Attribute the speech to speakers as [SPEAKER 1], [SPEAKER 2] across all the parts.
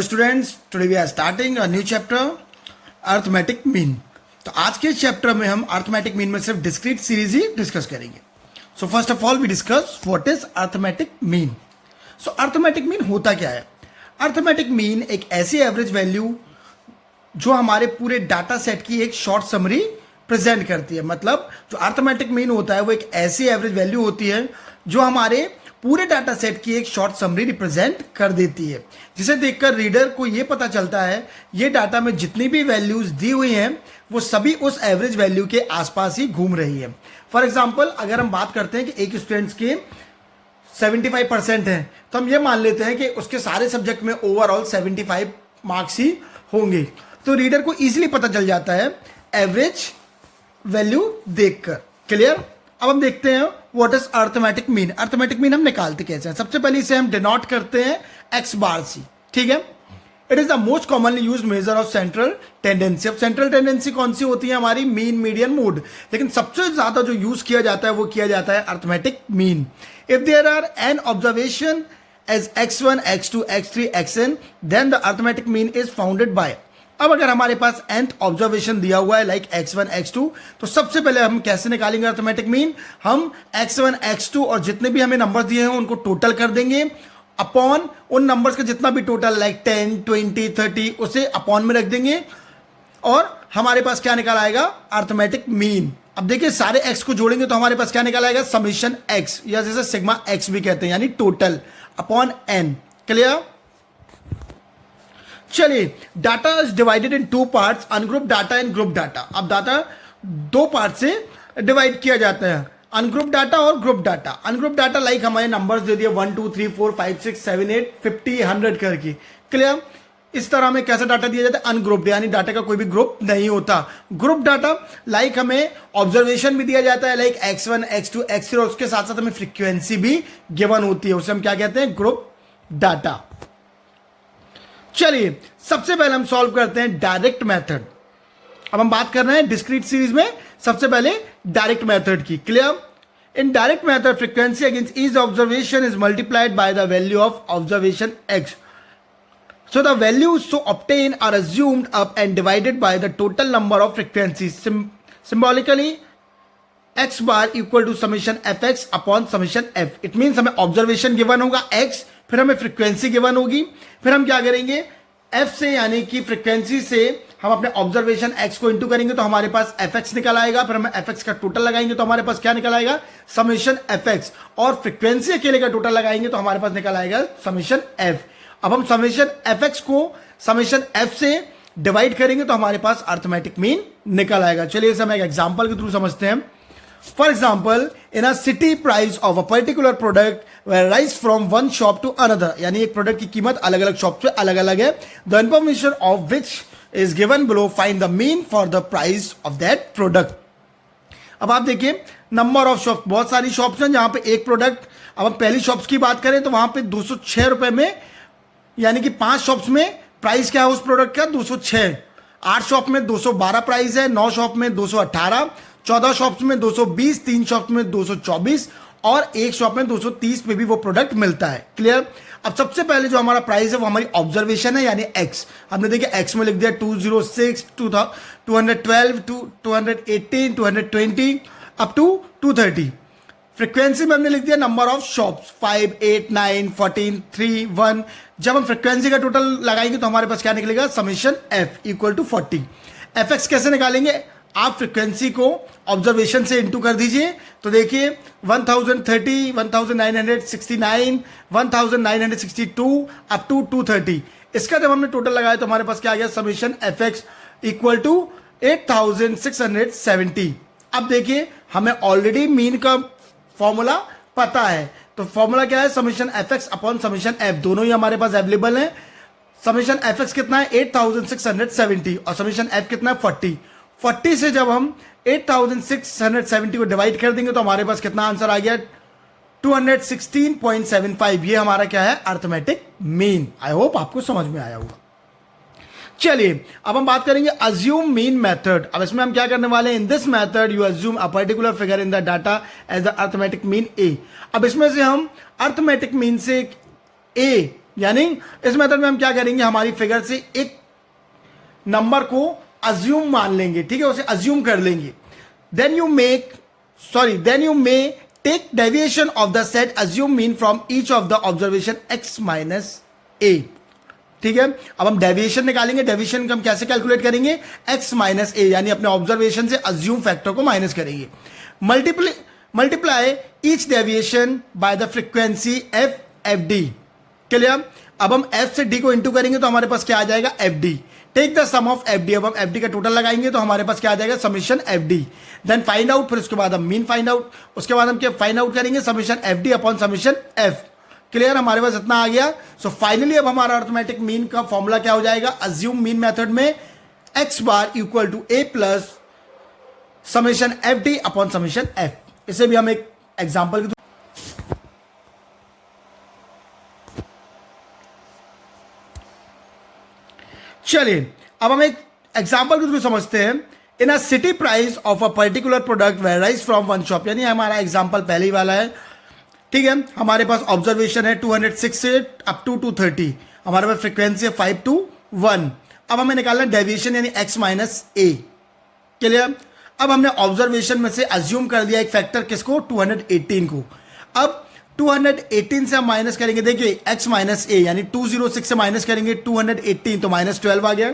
[SPEAKER 1] Students, today we are starting a new chapter arithmetic mean. तो आज के chapter में हम अर्थमेटिक मीन में सिर्फ डिस्क्रीट सीरीज ही डिस्कस करेंगे। So first of all we discuss what is arithmetic mean. So arithmetic mean होता क्या है? अर्थमेटिक मीन एक ऐसी एवरेज वैल्यू जो हमारे पूरे डाटा सेट की एक शॉर्ट समरी प्रेजेंट करती है। मतलब जो अर्थमेटिक मीन होता है वो एक ऐसी एवरेज वैल्यू होती है जो हमारे पूरे डाटा सेट की एक शॉर्ट समरी रिप्रेजेंट कर देती है, जिसे देखकर रीडर को ये पता चलता है ये डाटा में जितनी भी वैल्यूज दी हुई हैं वो सभी उस एवरेज वैल्यू के आसपास ही घूम रही है। फॉर एग्जाम्पल, अगर हम बात करते हैं कि एक स्टूडेंट्स के 75% हैं तो हम ये मान लेते हैं कि उसके सारे सब्जेक्ट में ओवरऑल 75 मार्क्स ही होंगे। तो रीडर को इजीली पता चल जाता है एवरेज वैल्यू देखकर। क्लियर? अब हम देखते हैं what is arithmetic mean. Arithmetic mean हम निकालते कैसे हैं? सबसे पहले इसे हम डिनोट करते हैं एक्स बार सी। ठीक है, it is the most commonly used measure of central tendency. अब सेंट्रल टेंडेंसी कौन सी होती है? हमारी मीन, मीडियन, मोड। लेकिन सबसे ज्यादा जो यूज किया जाता है वो किया जाता है arithmetic mean. If there are n observation as x1, x2, x3, xn, then the arithmetic mean is founded by. अब अगर हमारे पास nth ऑब्जर्वेशन दिया हुआ है लाइक x1, x2, तो सबसे पहले हम कैसे निकालेंगे अर्थमेटिक मीन? हम x1, x2 और जितने भी हमें नंबर्स दिए हैं उनको टोटल कर देंगे अपॉन उन नंबर्स का जितना भी टोटल लाइक 10, 20, 30 उसे अपॉन में रख देंगे और हमारे पास क्या निकल आएगा? Arithmetic mean. अब देखिए सारे x को जोड़ेंगे तो हमारे पास क्या निकल आएगा? समेशन x, या जैसे सिग्मा x भी कहते हैं, यानी टोटल अपॉन n। क्लियर? चलिए, data is divided in two parts, ungroup data and group data. अब डाटा दो पार्ट से डिवाइड किया जाता है, अनग्रुप डाटा और group data. Ungroup data like हमारे नंबर्स दे दिए 1 2 3 4 5 6 7 8 50 100 करके। क्लियर? इस तरह हमें कैसा डाटा दिया जाता है? अनग्रुप्ड, यानी डाटा का कोई भी ग्रुप नहीं होता। ग्रुप डाटा लाइक हमें ऑब्जर्वेशन भी दिया जाता है लाइक x1, x2, x3 और उसके साथ साथ हमें फ्रीक्वेंसी भी गिवन होती है, उसे हम क्या कहते हैं? Group data. चलिए, सबसे पहले हम सॉल्व करते हैं डायरेक्ट मेथड। अब हम बात कर रहे हैं डिस्क्रीट सीरीज में सबसे पहले डायरेक्ट मेथड की। Clear? In direct method frequency against each observation is multiplied by the value of observation x. So the values so obtained are assumed up and divided by the total number of frequencies. Symbolically, x bar equal to summation fx upon summation f. It means हमें observation given होगा x, फिर हमें frequency given होगी, फिर हम क्या करेंगे? f से यानी कि फ्रीक्वेंसी से हम अपने ऑब्जर्वेशन x को इंटू करेंगे तो हमारे पास fx निकल आएगा, फिर हम fx का टोटल लगाएंगे तो हमारे पास क्या निकल आएगा? समेशन fx, और फ्रीक्वेंसी अकेले का टोटल लगाएंगे तो हमारे पास निकल आएगा समेशन f। अब हम समेशन fx को समेशन f से डिवाइड करेंगे तो हमारे पास अर्थमेटिक मीन निकल आएगा। चलिए इसे हम एक एग्जांपल के थ्रू समझते हैं। For example, in a city price of a particular product varies from one shop to another, यानी एक प्रोडक्ट की कीमत अलग अलग शॉप से अलग अलग है। The information of which is given below, find the mean for the price of that product. अब आप देखिए नंबर ऑफ शॉप, बहुत सारी शॉप्स हैं जहां पे एक प्रोडक्ट। अब हम पहली शॉप्स की बात करें तो वहां पे 206 रुपए में, यानी कि 5 शॉप्स में प्राइस क्या है उस प्रोडक्ट का? 206। 8 शॉप में 212 प्राइस है, 9 शॉप में 218, 14 शॉप्स में 220, 3 शॉप्स में 224 और एक शॉप में 230 पे भी वो प्रोडक्ट मिलता है। क्लियर? अब सबसे पहले जो हमारा प्राइस है वो हमारी ऑब्जर्वेशन है, यानी x। हमने देखिए x में लिख दिया 206, 212, 218, 220 अप टू 230। फ्रीक्वेंसी में हमने लिख दिया नंबर ऑफ शॉप्स 5, 8, 9, 14, 3, 1। जब हम फ्रीक्वेंसी का टोटल लगाएंगे तो हमारे पास क्या निकलेगा? Summation f equal to 40। fx कैसे निकालेंगे? आप फ्रीक्वेंसी को ऑब्जर्वेशन से इंटू कर दीजिए तो देखिए 1030, 1969, 1962 अप टू 230। इसका जब हमने टोटल लगाया तो हमारे पास क्या आ गया? Summation fx equal to 8670। अब देखिए हमें ऑलरेडी मीन का फॉर्मूला पता है, तो फॉर्मूला क्या है? Summation fx upon summation f, दोनों ही हमारे पास अवेलेबल है। समेशन fx कितना है? 8670 और समेशन f कितना है? 40। 40 से जब हम 8670 को डिवाइड कर देंगे तो हमारे पास कितना आंसर आ गया? 216.75। ये हमारा क्या है? Arithmetic mean. आई होप आपको समझ में आया होगा। चलिए अब हम बात करेंगे अज्यूम मीन मेथड। अब इसमें हम क्या करने वाले हैं? In this method you assume a particular figure in the data as the arithmetic mean A. अब इसमें से हम अर्थमेटिक मीन से ए यानी इस मेथड में हम क्या करेंगे, हमारी फिगर से एक नंबर को अज्यूम मान लेंगे, ठीक है, उसे अज्यूम कर लेंगे. Then you may take deviation of the set assume mean from each of the observation x minus A. ठीक है, अब हम डेविएशन निकालेंगे. डेविएशन हम कैसे कैलकुलेट करेंगे, x माइनस ए, यानी अपने ऑब्जर्वेशन से अज्यूम फैक्टर को माइनस करेंगे. Multiply each deviation by the frequency F D. Clear. अब हम f से d को इंटू करेंगे तो हमारे पास क्या आ जाएगा, F D. Take the sum of F D. अब हम एफ डी का टोटल लगाएंगे तो हमारे पास क्या आ जाएगा, summation F D. Then find out, फिर उसके बाद हम मीन फाइंड आउट. उसके बाद हम क्या फाइंड आउट करेंगे, summation F D upon summation F. Clear, हमारे पास इतना आ गया. सो फाइनली अब हमारा अर्थमेटिक मीन का फॉर्मूला क्या हो जाएगा, अज्यूम मीन मेथड में x bar equal to a plus summation F D upon summation F. इसे भी हम एक एग्जाम्पल के चलिए अब हम एक एग्जाम्पल के थ्रू समझते हैं. In a city price of a particular product varies from one shop. यानी हमारा एग्जाम्पल पहले ही वाला है, ठीक है. हमारे पास ऑब्जर्वेशन है 206 से अप टू 230. हमारे पास फ्रीक्वेंसी है 5 to 1. अब हमें निकालना डेविएशन यानी x माइनस ए. क्लियर. अब हमने ऑब्जर्वेशन में से अज्यूम कर दिया एक फैक्टर, किसको, 218 को. अब 218 से हम माइनस करेंगे, देखिए x माइनस ए यानी 206 से माइनस करेंगे 218 तो माइनस 12 आ गया.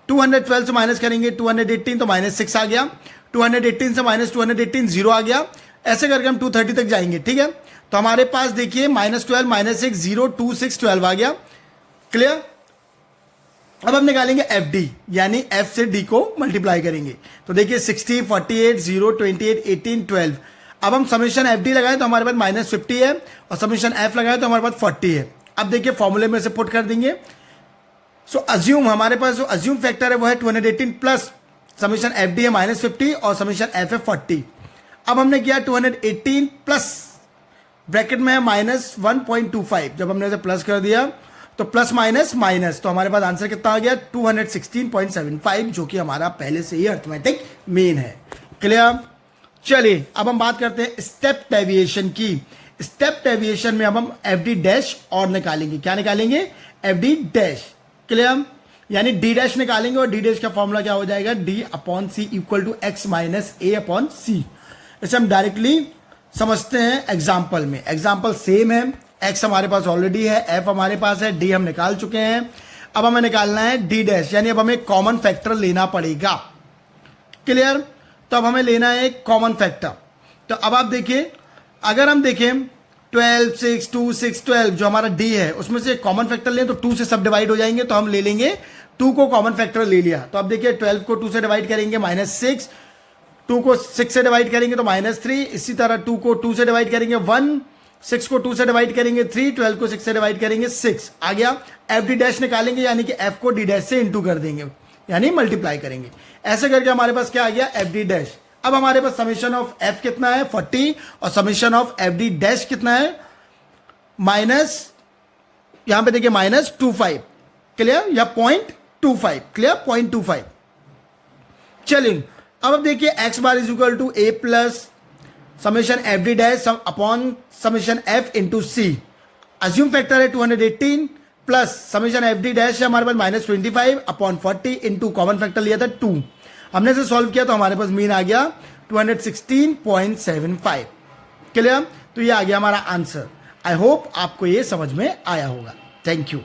[SPEAKER 1] 212 से माइनस करेंगे 218 तो माइनस 6 आ गया. 218 से माइनस 218 0 आ गया. ऐसे करके हम 230 तक जाएंगे, ठीक है. तो हमारे पास देखिए माइनस 12 माइनस 6 0 2 6 12 आ गया. क्लियर. अब हम निकालेंगे एफ डी, यानी एफ से डी को मल्टीप्लाई करेंगे. तो देखिए 60 48 0 28 18 12. अब हम समीशन एफ डी लगाए तो हमारे पास माइनस 50 है और समीशन एफ लगाए तो हमारे पास 40 है. अब देखिए फॉर्मूले में से पुट कर देंगे. सो अज्यूम, हमारे पास जो अज्यूम फैक्टर है वो है 218 प्लस समीशन एफ डी है माइनस 50 और समीशन एफ है 40. अब हमने किया 218 प्लस ब्रैकेट में है माइनस 1.25. जब हमने इसे प्लस कर दिया तो प्लस माइनस माइनस, तो हमारे पास आंसर कितना आ गया, 216.75, जो कि हमारा पहले से ही अर्थमेटिक मीन है. क्लियर. चलिए अब हम बात करते हैं स्टेप डेविएशन की. स्टेप डेविएशन में अब हम एफ डी डैश और निकालेंगे. क्या निकालेंगे, एफ डी डैश. क्लियर. यानी डी डैश निकालेंगे और डी डैश का फॉर्मूला क्या हो जाएगा, D upon C equal to X minus A upon C. इसे हम डायरेक्टली समझते हैं एग्जाम्पल में. एग्जाम्पल सेम है, x हमारे पास ऑलरेडी है, f हमारे पास है, d हम निकाल चुके हैं. अब हमें निकालना है d डैश, यानी अब हमें कॉमन फैक्टर लेना पड़ेगा. क्लियर. तो अब हमें लेना है एक कॉमन फैक्टर. तो अब आप देखिए, अगर हम देखें 12 6 2 6 12 जो हमारा d है उसमें से कॉमन फैक्टर लें तो 2 से सब डिवाइड हो जाएंगे. तो हम ले लेंगे 2 को कॉमन फैक्टर ले लिया. तो अब देखिए 12 को 2 से डिवाइड करेंगे माइनस 6, 2 को 6 से डिवाइड करेंगे तो माइनस 3. इसी तरह 2 को 2 से डिवाइड करेंगे 1, 6 को 2 से डिवाइड करेंगे 3, 12 को 6 से डिवाइड करेंगे 6. आ गया. एफ डी डैश निकालेंगे यानी कि एफ को डी डैश से इंटू कर देंगे, यानी मल्टीप्लाई करेंगे. ऐसे करके हमारे पास क्या आ गया, एफ डी डैश. अब हमारे पास समीशन ऑफ एफ कितना है 40 और summation of F D dash कितना है माइनस, यहां पे देखिए माइनस 25. क्लियर, या 0.25. क्लियर, 0.25. चलिए अब देखिए x bar is equal to a plus summation F D dash upon summation f into C. Assume factor है 218 plus summation F D dash है हमारे पास minus 25 upon 40 into common factor लिया था 2. हमने इसे सॉल्व किया तो हमारे पास मीन आ गया 216.75. क्लियर. तो ये आ गया हमारा आंसर. आई होप आपको ये समझ में आया होगा. Thank you.